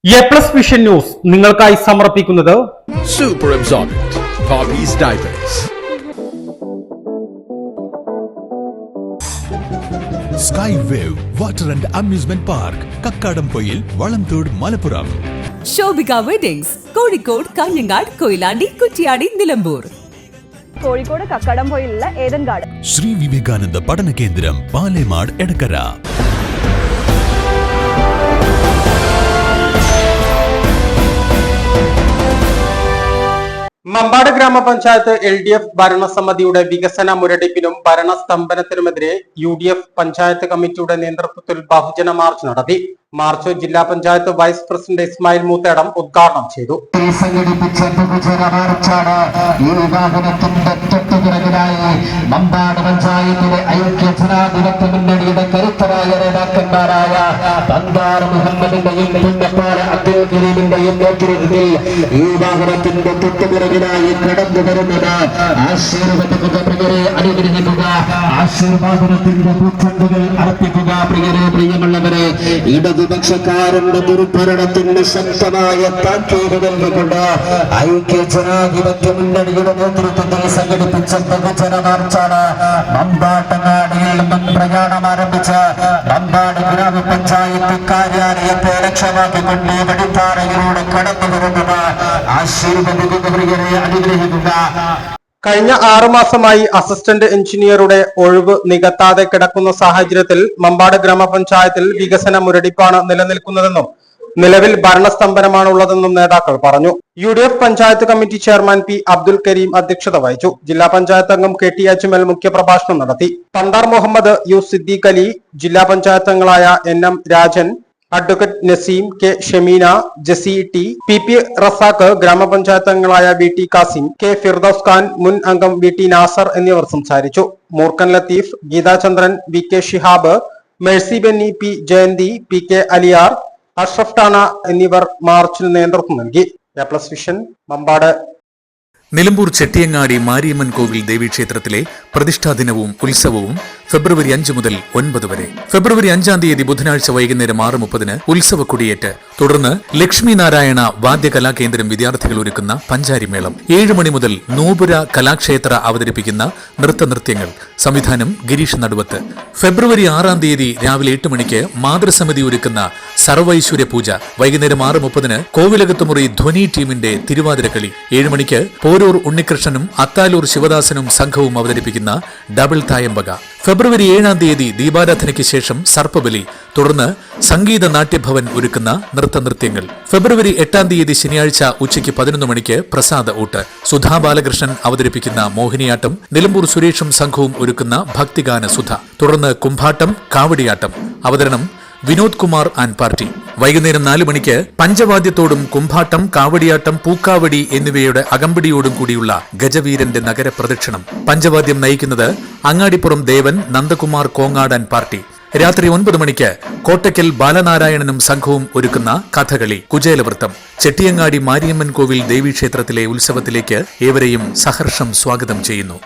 A+ vision news നിങ്ങൾക്കായി സമർപ്പിക്കുന്നത് Super Absorbent Poppy's Diapers. Sky Wave Water and Amusement Park, Kakkadampoyil, Valamthode, Malappuram. Shobhika weddings, Kozhikode, Kanhangad, Koyilandy, Kuttiady, Nilambur. Kozhikode കക്കാടംപൊയിലുള്ള Eden garden. Sri Vivekananda പഠന കേന്ദ്രം, പാലേമാട്, എടക്കര. മമ്പാട് ഗ്രാമപഞ്ചായത്ത് LDF ഭരണസമിതിയുടെ വികസന മുരടിപ്പിനും ഭരണസ്തംഭനത്തിനുമെതിരെ UDF പഞ്ചായത്ത് കമ്മിറ്റിയുടെ നേതൃത്വത്തിൽ ബഹുജന മാർച്ച് നടത്തി. മാർച്ച് ജില്ലാ പഞ്ചായത്ത് വൈസ് പ്രസിഡന്റ് ഇസ്മായിൽ മൂത്തേടം ഉദ്ഘാടനം ചെയ്തു. മമ്പാട് പഞ്ചായത്തിലെ ഐക്യജനാധിപത്യ മുന്നണിയുടെ കരുത്തരായ നേതാക്കന്മാരായ പന്താർ മുഹമ്മദിന്റെയും അബ്ദുൽ കരീമിന്റെയും നേതൃത്വത്തിൽ ഈ വാഹനത്തിന്റെ തൊട്ടുപിറകിലായി കടന്നു വരുന്നത് ആശീർവദിക്കുക, പ്രിയരെ അനുഗ്രഹിക്കുക, ആശീർവാദത്തിന്റെ പൂച്ചെണ്ടുകൾ അർപ്പിക്കുക. പ്രിയരെ, പ്രിയമുള്ളവരെ, ഇടതുപക്ഷക്കാരന്റെ ദുർഭരണത്തിന് ശക്തമായ താക്കീത് നൽകിക്കൊണ്ട് ഐക്യജനാധിപത്യ മുന്നണിയുടെ നേതൃത്വത്തിൽ സംഘടിപ്പിച്ച ബഹുജന മാർച്ചാണ് മമ്പാട്ടങ്ങാടിയിൽ നിന്നും പ്രയാണം ആരംഭിച്ച മമ്പാട് ഗ്രാമപഞ്ചായത്ത് കാര്യാലയത്തെ ലക്ഷ്യമാക്കിക്കൊണ്ട് വഴിത്താരയിലൂടെ കടന്നു വരുന്നത് ആശീർവദിക്കുക, പ്രിയരെ അനുഗ്രഹിക്കുക. കഴിഞ്ഞ 6 മാസമായി അസിസ്റ്റന്റ് എഞ്ചിനീയറുടെ ഒഴിവ് നികത്താതെ കിടക്കുന്ന സാഹചര്യത്തിൽ മമ്പാട് ഗ്രാമപഞ്ചായത്തിൽ വികസന മുരടിപ്പാണ് നിലനിൽക്കുന്നതെന്നും നിലവിൽ ഭരണസ്തംഭനമാണുള്ളതെന്നും നേതാക്കൾ പറഞ്ഞു. UDF panchayat committee chairman P. Abdul Kareem അധ്യക്ഷത വഹിച്ചു. ജില്ലാ പഞ്ചായത്ത് അംഗം KT അജ്മൽ മുഖ്യപ്രഭാഷണം നടത്തി. പന്താർ മുഹമ്മദ്, U. സിദ്ദീഖ് അലി, ജില്ലാ പഞ്ചായത്ത് അംഗങ്ങളായ NM Rajan, advocate Naseem, K. Shameena, Jessy T, PP Razak, ഗ്രാമപഞ്ചായത്ത് അംഗങ്ങളായ VT കാസിം, K. ഫിർദൌസ് ഖാൻ, മുൻ അംഗം VT നാസർ എന്നിവർ സംസാരിച്ചു. Moorkkan Latheef, Geethachandran, VK Shihab, Mercy Benny, P. Jayanthi, PK Aliyar, Ashraf ടാണ എന്നിവർ മാർച്ചിന് നേതൃത്വം നൽകി. എ+ വിഷൻ മമ്പാട്. നിലമ്പൂർ ചെട്ടിയങ്ങാടി മാരിയമ്മൻ കോവിൽ ദേവീക്ഷേത്രത്തിലെ പ്രതിഷ്ഠാ ദിനവും ഉത്സവവും ഫെബ്രുവരി 5 മുതൽ 9 വരെ. ഫെബ്രുവരി 5-ാം തീയതി ബുധനാഴ്ച വൈകുന്നേരം 6:30 ഉത്സവ കൊടിയേറ്റ്. തുടർന്ന് ലക്ഷ്മി നാരായണ വാദ്യകലാകേന്ദ്രം വിദ്യാർത്ഥികൾ ഒരുക്കുന്ന പഞ്ചാരിമേളം. 7 മണി മുതൽ നോപുര കലാക്ഷേത്ര അവതരിപ്പിക്കുന്ന നൃത്തനൃത്യങ്ങൾ. സംവിധാനം ഗിരീഷ് നടുവത്ത്. ഫെബ്രുവരി 6-ാം തീയതി രാവിലെ 8 മണിക്ക് മാതൃസമിതി ഒരുക്കുന്ന സർവൈശ്വര്യ പൂജ. വൈകുന്നേരം 6:30 കോവിലകത്തുമുറി ധ്വനി ടീമിന്റെ തിരുവാതിരക്കളി. 7 മണിക്ക് പോരൂർ ഉണ്ണികൃഷ്ണനും അത്താലൂർ ശിവദാസനും സംഘവും അവതരിപ്പിക്കുന്ന ഡബിൾ തായമ്പക. ഫെബ്രുവരി 7-ാം തീയതി ദീപാരാധനയ്ക്ക് ശേഷം സർപ്പബലി. തുടർന്ന് സംഗീത നാട്യഭവൻ ഒരുക്കുന്ന നൃത്തനൃത്യങ്ങൾ. ഫെബ്രുവരി 8-ാം തീയതി ശനിയാഴ്ച ഉച്ചയ്ക്ക് 11 മണിക്ക് പ്രസാദ ഊട്ട്. സുധാ ബാലകൃഷ്ണൻ അവതരിപ്പിക്കുന്ന മോഹിനിയാട്ടം. നിലമ്പൂർ സുരേഷും സംഘവും ഒരുക്കുന്ന ഭക്തിഗാന സുധ. തുടർന്ന് കുംഭാട്ടം, കാവടിയാട്ടം. അവതരണം വിനോദ് കുമാർ ആൻഡ് പാർട്ടി. വൈകുന്നേരം 4 മണിക്ക് പഞ്ചവാദ്യത്തോടും കുംഭാട്ടം, കാവടിയാട്ടം, പൂക്കാവടി എന്നിവയുടെ അകമ്പടിയോടും കൂടിയുള്ള ഗജവീരന്റെ നഗരപ്രദക്ഷിണം. പഞ്ചവാദ്യം നയിക്കുന്നത് അങ്ങാടിപ്പുറം ദേവൻ, നന്ദകുമാർ കോങ്ങാട് ആൻഡ് പാർട്ടി. രാത്രി 9 മണിക്ക് കോട്ടയ്ക്കൽ ബാലനാരായണനും സംഘവും ഒരുക്കുന്ന കഥകളി, കുചേലവൃത്തം. ചെട്ടിയങ്ങാടി മാരിയമ്മൻ കോവിൽ ദേവീക്ഷേത്രത്തിലെ ഉത്സവത്തിലേക്ക് ഏവരെയും സഹർഷം സ്വാഗതം ചെയ്യുന്നു.